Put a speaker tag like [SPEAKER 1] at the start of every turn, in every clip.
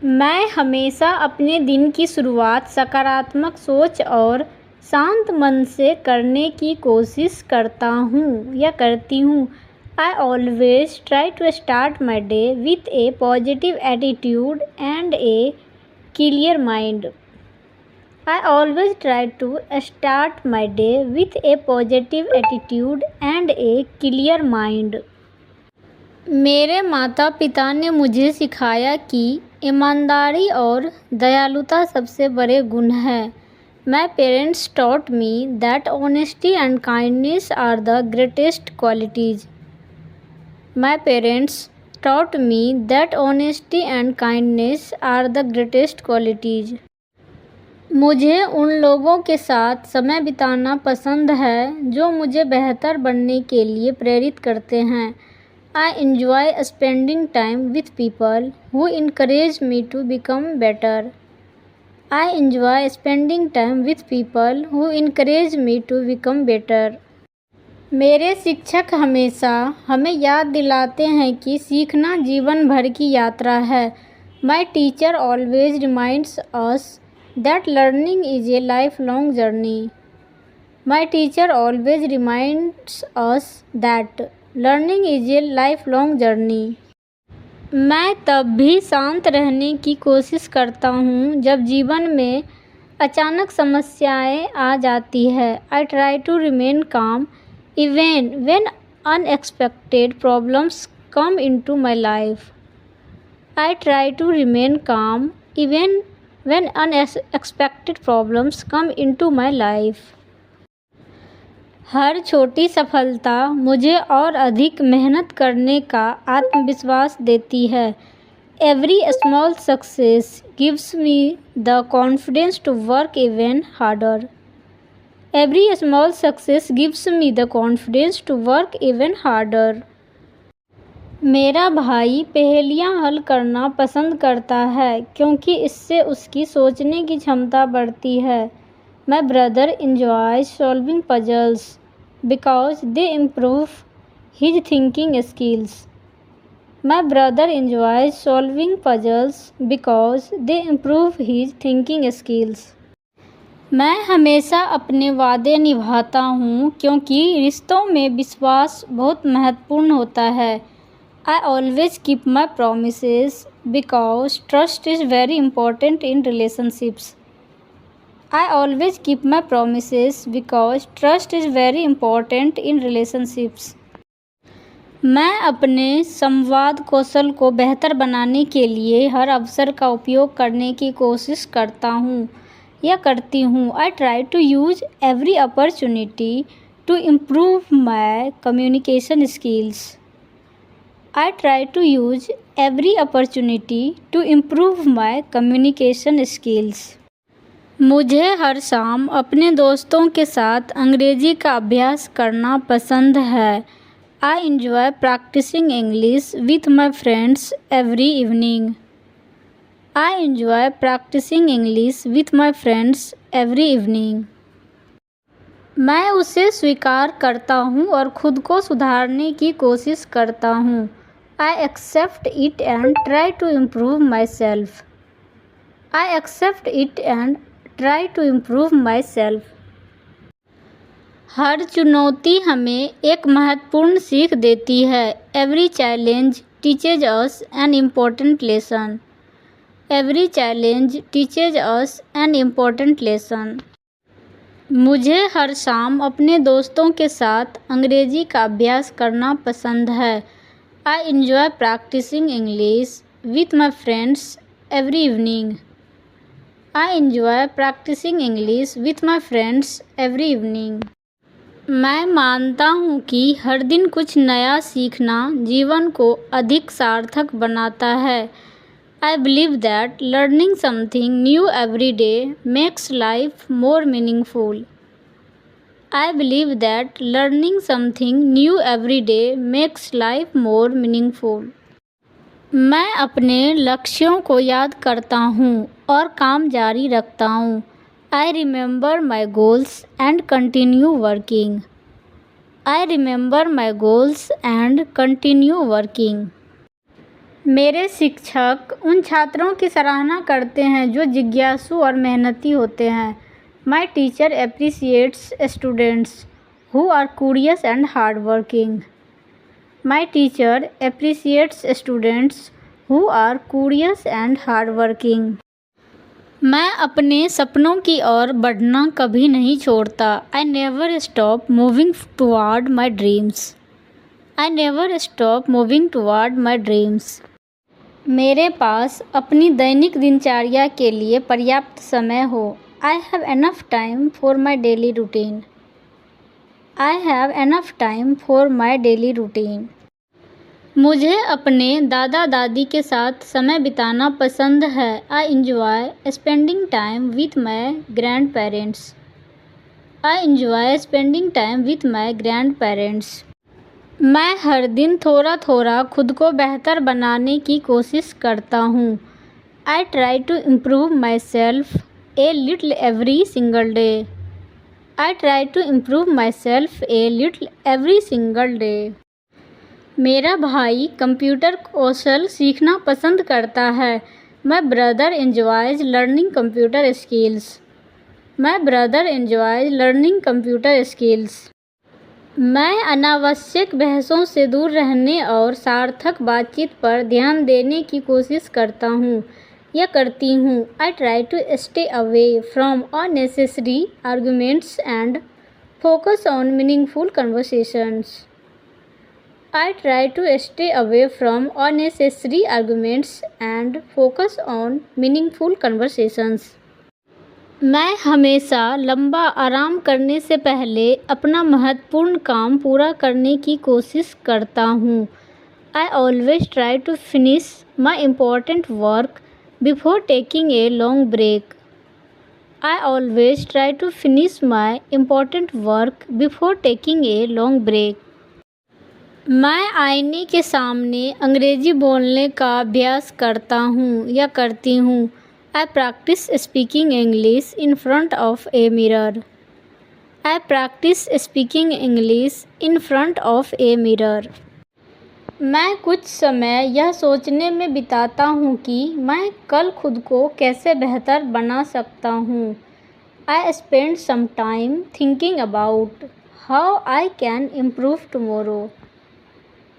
[SPEAKER 1] मैं हमेशा अपने दिन की शुरुआत सकारात्मक सोच और शांत मन से करने की कोशिश करती हूँ। I always try to start my day with a positive attitude and a clear mind. I always try to start my day with a positive attitude and a clear mind. मेरे माता पिता ने मुझे सिखाया कि ईमानदारी और दयालुता सबसे बड़े गुण हैं। My parents taught me that honesty and kindness are the greatest qualities. My parents taught me that honesty and kindness are the greatest qualities. मुझे उन लोगों के साथ समय बिताना पसंद है जो मुझे बेहतर बनने के लिए प्रेरित करते हैं। I enjoy spending time with people who encourage me to become better. I enjoy spending time with people who encourage me to become better. मेरे शिक्षक हमेशा हमें याद दिलाते हैं कि सीखना जीवन भर की यात्रा है। My teacher always reminds us that learning is a lifelong journey. My teacher always reminds us that learning is a lifelong journey. मैं तब भी शांत रहने की कोशिश करता हूँ जब जीवन में अचानक समस्याएं आ जाती है। I try to remain calm even when unexpected problems come into my life. I try to remain calm even when unexpected problems come into my life. हर छोटी सफलता मुझे और अधिक मेहनत करने का आत्मविश्वास देती है। Every small success gives me the confidence to work even harder. Every small success gives me the confidence to work even harder. मेरा भाई पहेलियाँ हल करना पसंद करता है क्योंकि इससे उसकी सोचने की क्षमता बढ़ती है। My brother enjoys solving puzzles because they improve his thinking skills. My brother enjoys solving puzzles because they improve his thinking skills. मैं हमेशा अपने वादे निभाता हूँ क्योंकि रिश्तों में विश्वास बहुत महत्वपूर्ण होता है। I always keep my promises because trust is very important in relationships. I always keep my promises because trust is very important in relationships. मैं अपने संवाद कौशल को बेहतर बनाने के लिए हर अवसर का उपयोग करने की कोशिश करती हूँ। I try to use every opportunity to improve my communication skills. I try to use every opportunity to improve my communication skills. मुझे हर शाम अपने दोस्तों के साथ अंग्रेजी का अभ्यास करना पसंद है। I enjoy practicing English with my friends every evening. I enjoy practicing English with my friends every evening. मैं उसे स्वीकार करता हूँ और खुद को सुधारने की कोशिश करता हूँ। I accept it and try to improve myself. I accept it and try to improve myself. हर चुनौती हमें एक महत्वपूर्ण सीख देती है। Every challenge teaches us an important lesson. Every challenge teaches us an important lesson. मुझे हर शाम अपने दोस्तों के साथ अंग्रेजी का अभ्यास करना पसंद है। I enjoy practicing English with my friends every evening. I enjoy practicing English with my friends every evening. मैं मानता हूँ कि हर दिन कुछ नया सीखना जीवन को अधिक सार्थक बनाता है। I believe that learning something new every day makes life more meaningful. I believe that learning something new every day makes life more meaningful. मैं अपने लक्ष्यों को याद करता हूँ और काम जारी रखता हूँ। I remember my goals and continue working. I remember my goals and continue working. मेरे शिक्षक उन छात्रों की सराहना करते हैं जो जिज्ञासु और मेहनती होते हैं। My teacher appreciates students who are curious and hard working. My teacher appreciates students who are curious and hard working. मैं अपने सपनों की ओर बढ़ना कभी नहीं छोड़ता। I never stop moving toward my dreams. I never stop moving toward my dreams. मेरे पास अपनी दैनिक दिनचर्या के लिए पर्याप्त समय हो। I have enough time for my daily routine. I have enough time for my daily routine. मुझे अपने दादा दादी के साथ समय बिताना पसंद है। I enjoy spending time with my grand parents. I enjoy spending time with my grand parents. मैं हर दिन थोड़ा थोड़ा खुद को बेहतर बनाने की कोशिश करता हूँ। I try to improve myself a little every single day. I try to improve myself a little every single day. मेरा भाई कंप्यूटर कौशल सीखना पसंद करता है। My brother enjoys learning computer skills. My brother enjoys learning computer skills. मैं अनावश्यक बहसों से दूर रहने और सार्थक बातचीत पर ध्यान देने की कोशिश करता हूँ या करती हूँ। I try to stay away from unnecessary arguments and focus on meaningful conversations. I try to stay away from unnecessary arguments and focus on meaningful conversations. मैं हमेशा लंबा आराम करने से पहले अपना महत्वपूर्ण काम पूरा करने की कोशिश करता हूँ। I always try to finish my important work before taking a long break. I always try to finish my important work before taking a long break. मैं आईने के सामने अंग्रेजी बोलने का अभ्यास करता हूँ या करती हूँ। I practice speaking English in front of a mirror. I practice speaking English in front of a mirror. मैं कुछ समय यह सोचने में बिताता हूँ कि मैं कल खुद को कैसे बेहतर बना सकता हूँ। I spend some time thinking about how I can improve tomorrow.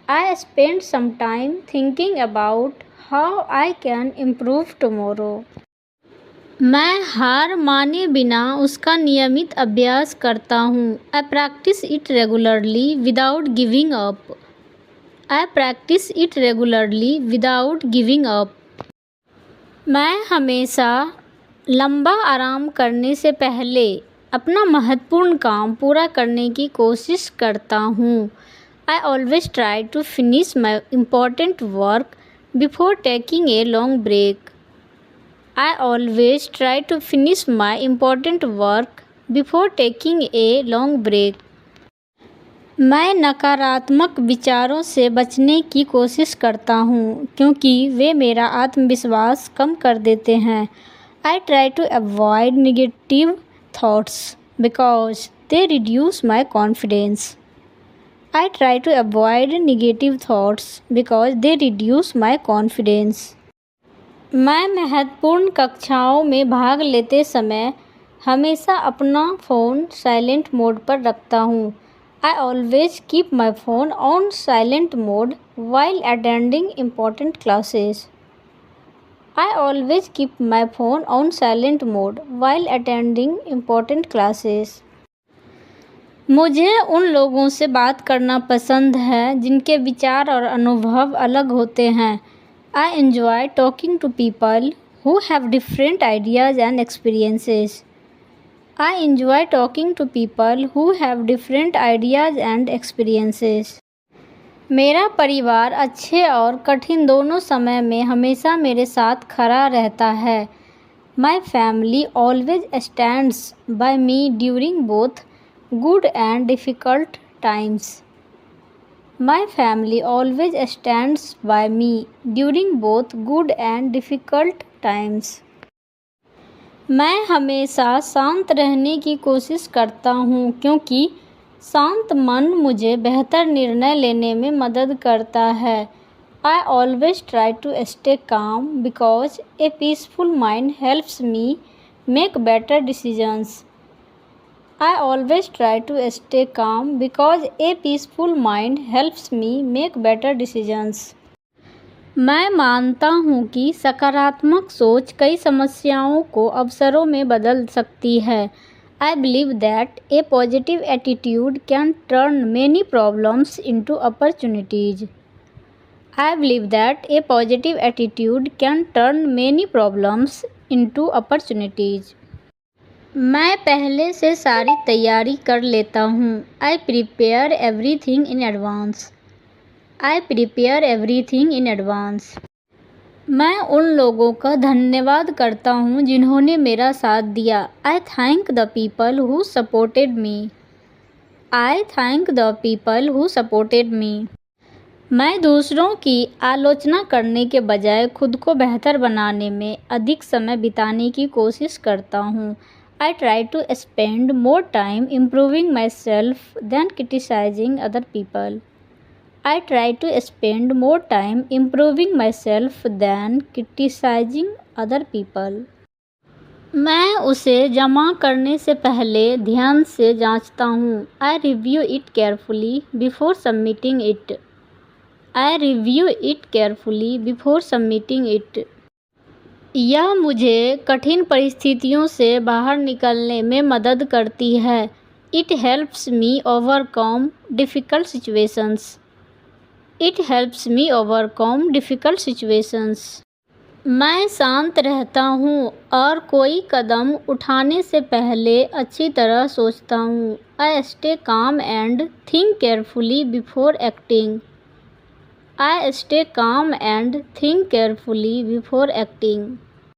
[SPEAKER 1] I spend some time thinking about how I can improve tomorrow. मैं हार माने बिना उसका नियमित अभ्यास करता हूँ। I practice it regularly without giving up. I practice it regularly without giving up. मैं हमेशा लंबा आराम करने से पहले अपना महत्वपूर्ण काम पूरा करने की कोशिश करता हूँ। I always try to finish my important work before taking a long break. I always try to finish my important work before taking a long break. मैं नकारात्मक विचारों से बचने की कोशिश करता हूँ क्योंकि वे मेरा आत्मविश्वास कम कर देते हैं। I try to avoid negative thoughts because they reduce my confidence. I try to avoid negative thoughts because they reduce my confidence. मैं महत्वपूर्ण कक्षाओं में भाग लेते समय हमेशा अपना फ़ोन साइलेंट मोड पर रखता हूँ। I always keep my phone on silent mode while attending important classes. I always keep my phone on silent mode while attending important classes. मुझे उन लोगों से बात करना पसंद है जिनके विचार और अनुभव अलग होते हैं। I enjoy talking to people who have different ideas and experiences. I enjoy talking to people who have different ideas and experiences. मेरा परिवार अच्छे और कठिन दोनों समय में हमेशा मेरे साथ खड़ा रहता है। My family always stands by me during both good and difficult times. My family always stands by me during both good and difficult times. मैं हमेशा शांत रहने की कोशिश करता हूँ क्योंकि शांत मन मुझे बेहतर निर्णय लेने में मदद करता है। I always try to stay calm because a peaceful mind helps me make better decisions. I always try to stay calm because a peaceful mind helps me make better decisions. मैं मानता हूँ कि सकारात्मक सोच कई समस्याओं को अवसरों में बदल सकती है. I believe that a positive attitude can turn many problems into opportunities. I believe that a positive attitude can turn many problems into opportunities. मैं पहले से सारी तैयारी कर लेता हूँ. I prepare everything in advance. I prepare everything in advance. मैं उन लोगों का धन्यवाद करता हूँ जिन्होंने मेरा साथ दिया. I thank the people who supported me. I thank the people who supported me. मैं दूसरों की आलोचना करने के बजाय खुद को बेहतर बनाने में अधिक समय बिताने की कोशिश करता हूँ. I try to spend more time improving myself than criticizing other people. I try to spend more time improving myself than criticizing other people. मैं उसे जमा करने से पहले ध्यान से जांचता हूँ. I review it carefully before submitting it. I review it carefully before submitting it. यह मुझे कठिन परिस्थितियों से बाहर निकलने में मदद करती है. It helps me overcome difficult situations. It helps me overcome difficult situations. मैं शांत रहता हूँ और कोई कदम उठाने से पहले अच्छी तरह सोचता हूँ. I stay calm and think carefully before acting. I stay calm and think carefully before acting.